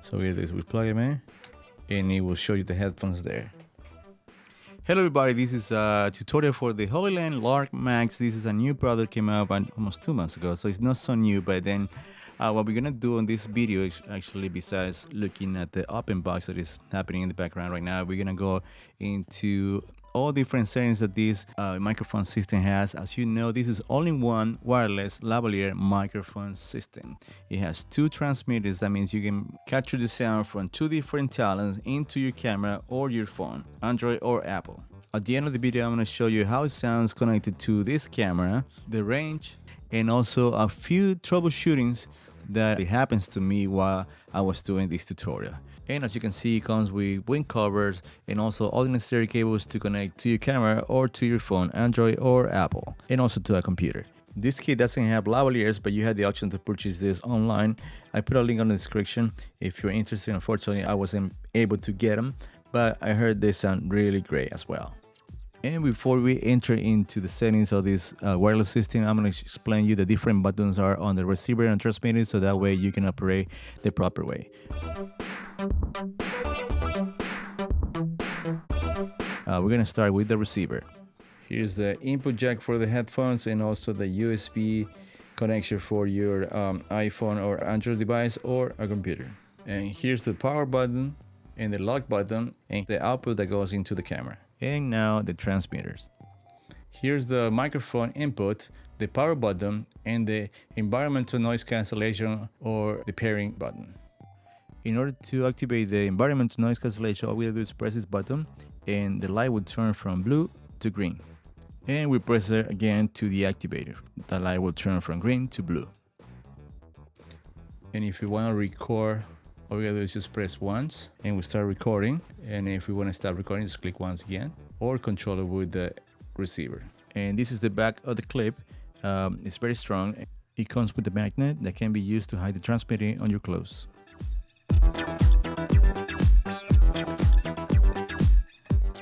So here it is, we plug them in and it will show you the headphones there. Hello everybody, this is a tutorial for the HoloLens Lark Max. This is a new product, came out almost 2 months ago, so it's not so new. But then what we're gonna do on this video is actually, besides looking at the open box that is happening in the background right now, we're gonna go into all different settings that this microphone system has. As you know, this is all-in-one wireless lavalier microphone system. It has 2 transmitters. That means you can capture the sound from 2 different talents into your camera or your phone, Android or Apple. At the end of the video, I'm going to show you how it sounds connected to this camera, the range, and also a few troubleshootings that it happens to me while I was doing this tutorial. And as you can see, it comes with wing covers and also all the necessary cables to connect to your camera or to your phone, Android or Apple, and also to a computer. This kit doesn't have lavaliers, but you have the option to purchase this online. I put a link on the description if you're interested. Unfortunately, I wasn't able to get them, but I heard they sound really great as well. And before we enter into the settings of this wireless system, I'm going to explain you the different buttons are on the receiver and transmitter, so that way you can operate the proper way. We're going to start with the receiver. Here's the input jack for the headphones and also the USB connection for your iPhone or Android device or a computer. And here's the power button and the lock button and the output that goes into the camera. And now the transmitters. Here's the microphone input, the power button, and the environmental noise cancellation or the pairing button. In order to activate the environmental noise cancellation, all we have to do is press this button and the light will turn from blue to green. And we press it again to deactivate it. The light will turn from green to blue. And if you want to record, all we gotta do is just press once and we start recording. And if we want to stop recording, just click once again or control it with the receiver. And this is the back of the clip. It's very strong. It comes with a magnet that can be used to hide the transmitter on your clothes.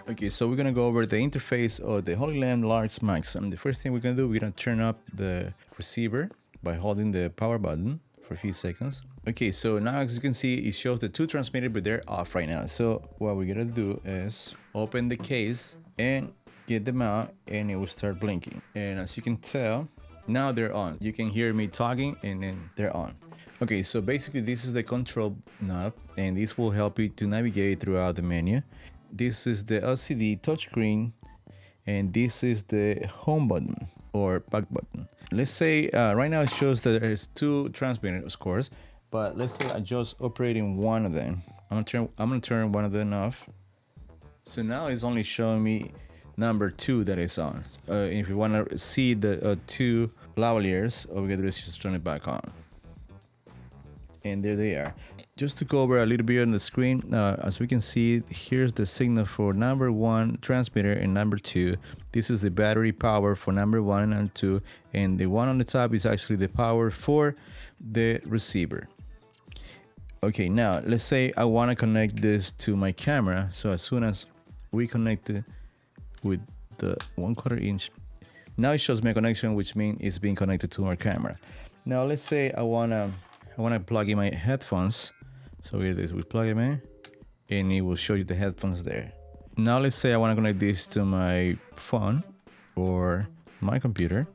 Okay, so we're gonna go over the interface of the HoloLens Lark Max. And the first thing we're gonna do, we're gonna turn up the receiver by holding the power button for a few seconds. Okay, so now as you can see, it shows the 2 transmitters, but they're off right now. So what we're gonna do is open the case and get them out, and it will start blinking. And as you can tell, now they're on. You can hear me talking, and then they're on. Okay, so basically this is the control knob, and this will help you to navigate throughout the menu. This is the LCD touchscreen, and this is the home button or back button. Let's say right now it shows that there's 2 transmitters, of course, but let's say I just operating one of them. I'm gonna turn one of them off. So now it's only showing me number 2 that is on. If you want to see the 2 lavaliers, all we gotta do is just turn it back on. And there they are. Just to go over a little bit on the screen, as we can see, here's the signal for number 1 transmitter and number 2. This is the battery power for number 1 and 2, and the one on the top is actually the power for the receiver. Okay, now let's say I want to connect this to my camera. So as soon as we connect it with the 1/4 inch, now it shows my connection, which means it's being connected to our camera. Now let's say I wanna plug in my headphones. So here it is, we plug them in and it will show you the headphones there. Now let's say I want to connect this to my phone or my computer.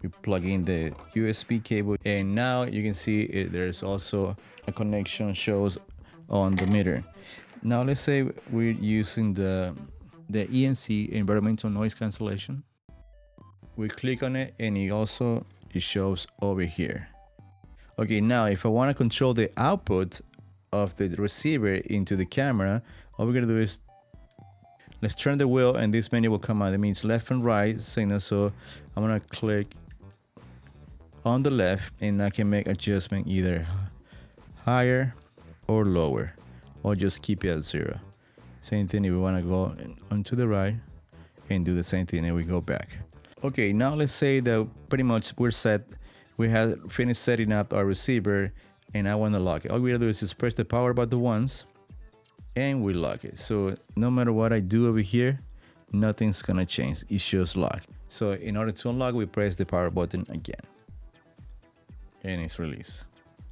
We plug in the USB cable and now you can see there's also a connection shows on the meter. Now let's say we're using the ENC, environmental noise cancellation. We click on it and it shows over here. Okay, now if I want to control the output of the receiver into the camera, all we're gonna do is let's turn the wheel and this menu will come out. That means left and right signal. So I'm gonna click on the left and I can make adjustment either higher or lower, or just keep it at 0. Same thing if we want to go onto the right and do the same thing and we go back. Okay, now let's say that pretty much we're set. We have finished setting up our receiver and I want to lock it. All we gotta do is just press the power button once and we lock it. So no matter what I do over here, nothing's gonna change. It shows lock. So in order to unlock, we press the power button again and it's released.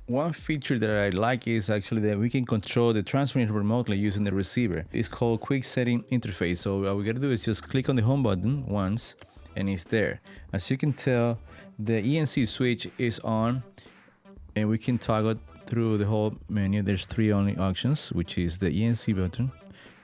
One feature that I like is actually that we can control the transmitter remotely using the receiver. It's called Quick Setting Interface. So all we gotta do is just click on the home button once and it's there. As you can tell, the ENC switch is on and we can toggle through the whole menu. There's three only options, which is the ENC button.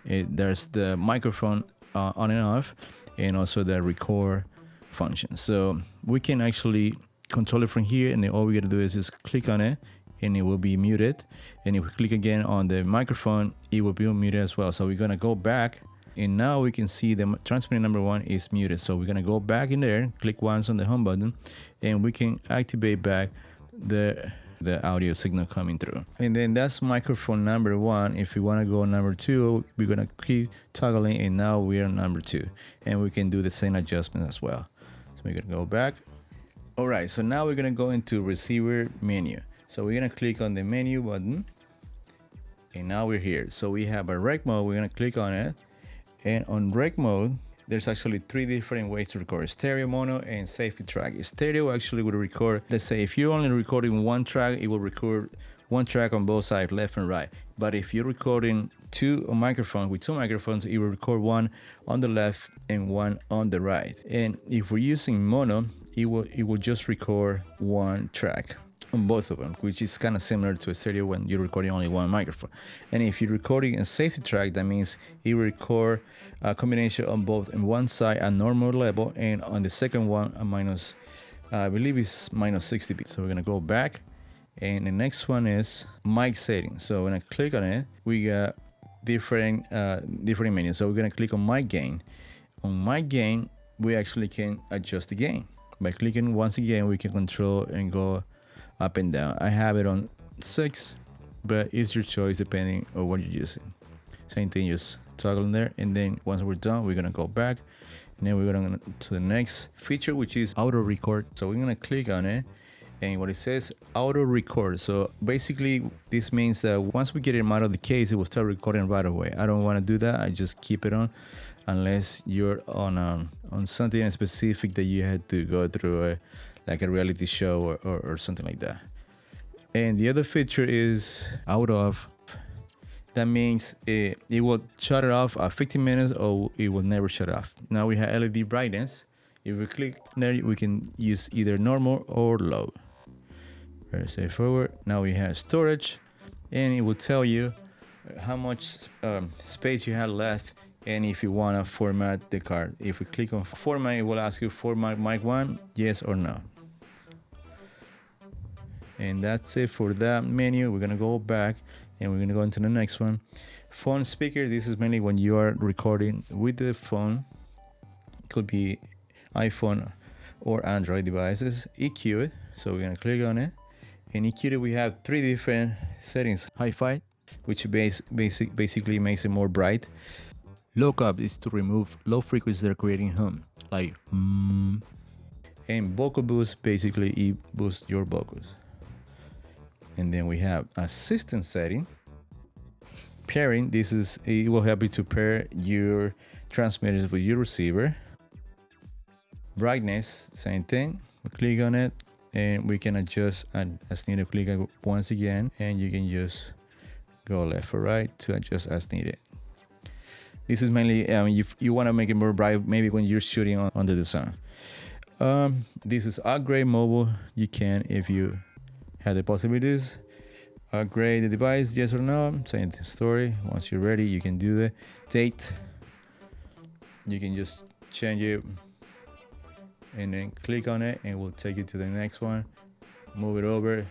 There's the microphone on and off, and also the record function. So we can actually control it from here, and then all we gotta do is just click on it and it will be muted. And if we click again on the microphone, it will be muted as well. So we're gonna go back, and now we can see the transmitter number 1 is muted. So we're gonna go back in there, click once on the home button, and we can activate back the audio signal coming through. And then that's microphone number 1. If we want to go number 2, we're gonna keep toggling, and now we're on number 2, and we can do the same adjustment as well. So we're gonna go back. All right, so now we're gonna go into receiver menu. So we're gonna click on the menu button, and now we're here. So we have a rec mode. We're gonna click on it, and on rec mode, there's actually 3 different ways to record: stereo, mono, and safety track. Stereo actually would record, let's say if you're only recording one track, it will record one track on both sides, left and right. But if you're recording two microphones, it will record one on the left and one on the right. And if we're using mono, it will just record one track on both of them, which is kind of similar to a stereo when you're recording only one microphone. And if you're recording a safety track, that means it will record a combination on both. On one side at normal level, and on the second one a minus, I believe it's minus 60 dB. So we're gonna go back, and the next one is mic settings. So when I click on it, we got different menus. So we're gonna click on mic gain. On mic gain, we actually can adjust the gain. By clicking once again, we can control and go up and down. I have it on 6, but it's your choice depending on what you're using. Same thing, just toggle in there, and then once we're done, we're gonna go back, and then we're gonna go to the next feature, which is auto record. So we're gonna click on it, and what it says, auto record. So basically this means that once we get it out of the case, it will start recording right away. I don't want to do that. I just keep it on unless you're on something specific that you had to go through like a reality show or something like that. And the other feature is auto off. That means it will shut it off at 15 minutes, or it will never shut off. Now we have LED brightness. If we click there, we can use either normal or low. Very straightforward. Now we have storage, and it will tell you how much space you have left, and if you want to format the card. If we click on format, it will ask you format mic 1, yes or no. And that's it for that menu. We're gonna go back, and we're gonna go into the next one. Phone speaker. This is mainly when you are recording with the phone. It could be iPhone or Android devices. EQ it. So we're gonna click on it. In EQ we have 3 different settings. Hi-Fi, which basically makes it more bright. Low cut is to remove low frequencies that are creating hum, like And vocal boost, basically it boosts your vocals. And then we have assistant setting. Pairing, it will help you to pair your transmitters with your receiver. Brightness, same thing. We click on it, and we can adjust as needed. Click once again, and you can just go left or right to adjust as needed. This is mainly if you want to make it more bright, maybe when you're shooting under the sun. This is upgrade mobile. You can, if you have the possibilities. Upgrade the device, yes or no. Same story. Once you're ready, you can do the date. You can just change it and then click on it, and we'll take you to the next one. Move it over,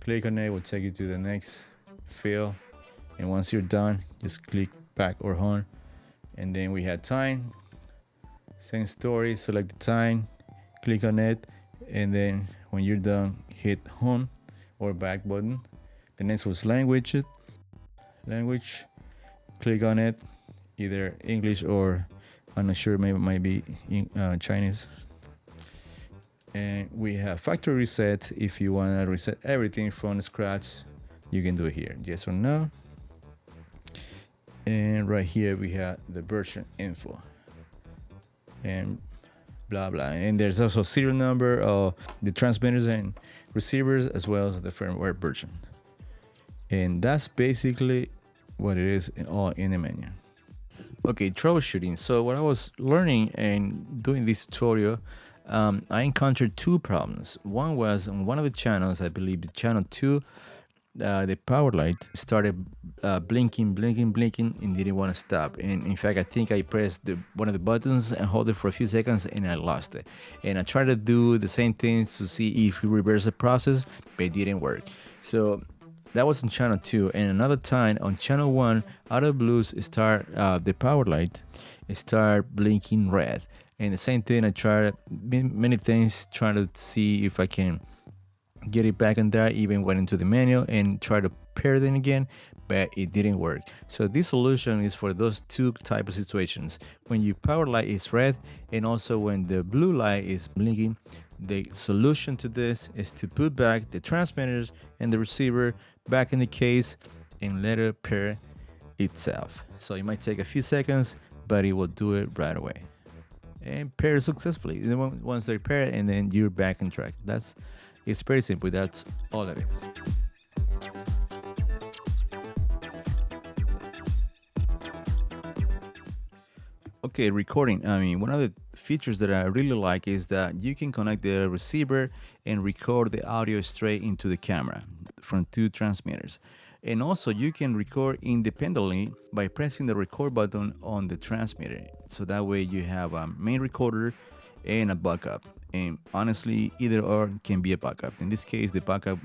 click on it, we'll take you to the next field. And once you're done, just click back or home. And then we had time. Same story. Select the time, click on it, and then when you're done, hit home or back button. The next was language. Click on it, either English or I'm not sure, maybe it might be Chinese. And we have factory reset. If you want to reset everything from scratch, you can do it here, yes or no. And right here we have the version info. And blah blah. And there's also serial number of the transmitters and receivers, as well as the firmware version. And that's basically what it is all in the menu. Okay, troubleshooting. So what I was learning and doing this tutorial, I encountered two problems. One was on one of the channels, I believe the channel 2, the power light started blinking, and didn't want to stop. And in fact, I think I pressed one of the buttons and hold it for a few seconds, and I lost it. And I tried to do the same things to see if we reverse the process, but it didn't work. So that was on channel 2. And another time on channel 1, out of the blues, the power light start blinking red. And the same thing, I tried many things trying to see if I can get it back on there. Even went into the menu and tried to pair them again, but it didn't work. So this solution is for those two type of situations: when your power light is red and also when the blue light is blinking. The solution to this is to put back the transmitters and the receiver back in the case and let it pair itself. So it might take a few seconds, but it will do it right away and pair successfully. Once they're paired, and then you're back on track. It's pretty simple. That's all it is. Okay, recording. I mean, one of the features that I really like is that you can connect the receiver and record the audio straight into the camera from two transmitters. And also, you can record independently by pressing the record button on the transmitter. So that way you have a main recorder and a backup. And honestly, either or can be a backup. In this case, the backup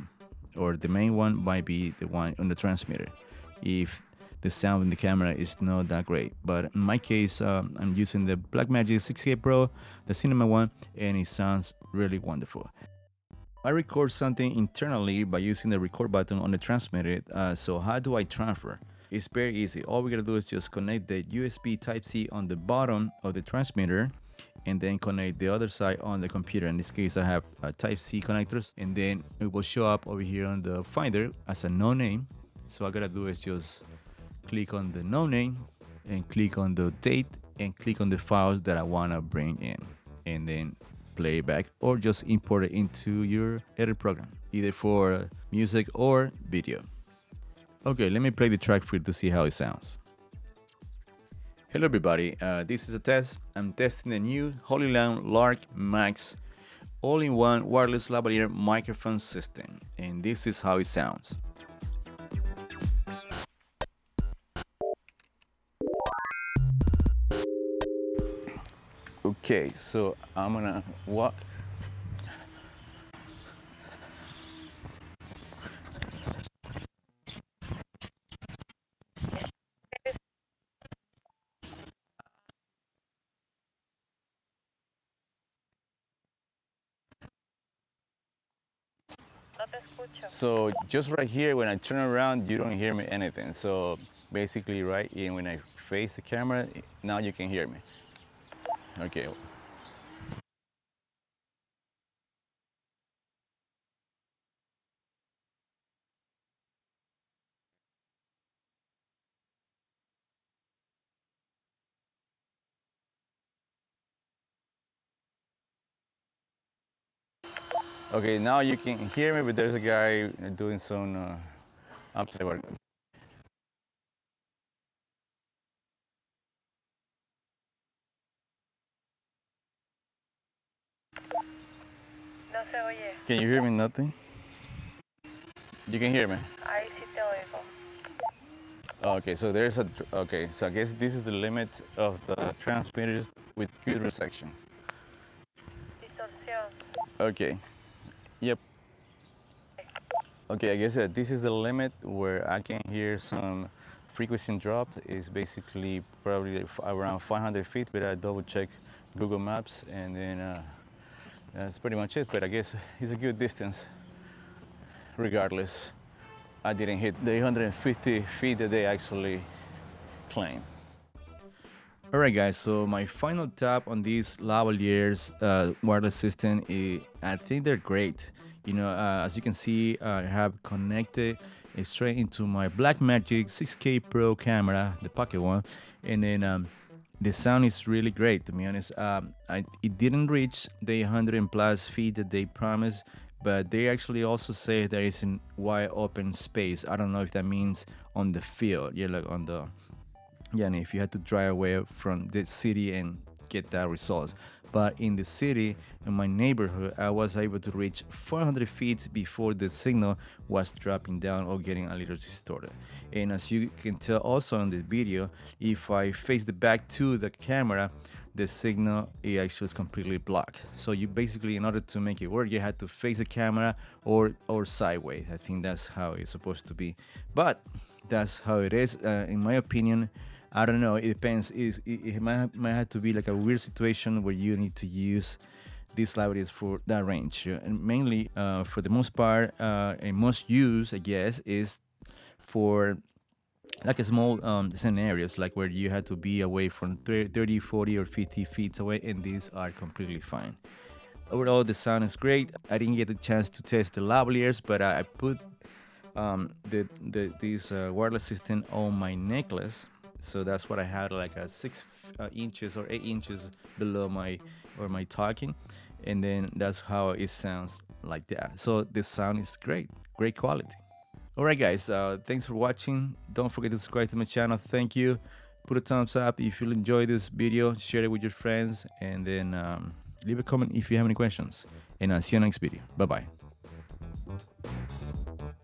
or the main one might be the one on the transmitter if the sound in the camera is not that great. But in my case, I'm using the Blackmagic 6K Pro, the Cinema one, and it sounds really wonderful. I record something internally by using the record button on the transmitter. So how do I transfer? It's very easy. All we gotta do is just connect the USB Type-C on the bottom of the transmitter and then connect the other side on the computer. In this case, I have Type-C connectors, and then it will show up over here on the Finder as a no name. So all I gotta do is just click on the no name and click on the date and click on the files that I wanna bring in, and then play it back or just import it into your edit program, either for music or video. Okay, let me play the track for you to see how it sounds. Hello everybody, this is a test. I'm testing the new Holyland Lark Max all-in-one wireless lavalier microphone system, and this is how it sounds. Okay, so I'm gonna walk. So just right here, when I turn around, you don't hear me anything. So basically right in when I face the camera, now you can hear me. Okay. Okay, now you can hear me, but there's a guy doing some outside work. No se oye. Can you hear me? Nothing? You can hear me? Ahí sí te oigo. Okay, so okay, so I guess this is the limit of the transmitters with good reception. Distorsión. Okay, yep. Okay, I guess this is the limit where I can hear some frequency drop. Is basically probably around 500 feet, but I double check Google Maps, and then that's pretty much it. But I guess it's a good distance regardless. I didn't hit the 150 feet that they actually claim. Alright guys, so my final tap on these lavaliers wireless system, I think they're great. You know, as you can see, I have connected it straight into my Blackmagic 6K Pro camera, the pocket one, and then The sound is really great, to be honest. It didn't reach the 100 and plus feet that they promised, but they actually also say there is in wide open space. I don't know if that means on the field, yeah, like on the, yeah, and if you had to drive away from the city and get that results. But in the city, in my neighborhood, I was able to reach 400 feet before the signal was dropping down or getting a little distorted. And as you can tell also in this video, if I face the back to the camera, the signal it actually is completely blocked. So you basically, in order to make it work, you had to face the camera or sideways. I think that's how it's supposed to be. But that's how it is. In my opinion, I don't know. It depends. It might have to be like a weird situation where you need to use these libraries for that range. And mainly, for the most part, and most use, I guess, is for like a small scenarios, like where you had to be away from 30, 40, or 50 feet away, and these are completely fine. Overall, the sound is great. I didn't get the chance to test the lavaliers, but I put this wireless system on my necklace. So that's what I had, like a 6 inches or 8 inches below my talking, and then that's how it sounds like that. So this sound is great quality. All right, guys, thanks for watching. Don't forget to subscribe to my channel. Thank you. Put a thumbs up if you enjoyed this video. Share it with your friends, and then leave a comment if you have any questions. And I'll see you next video. Bye bye.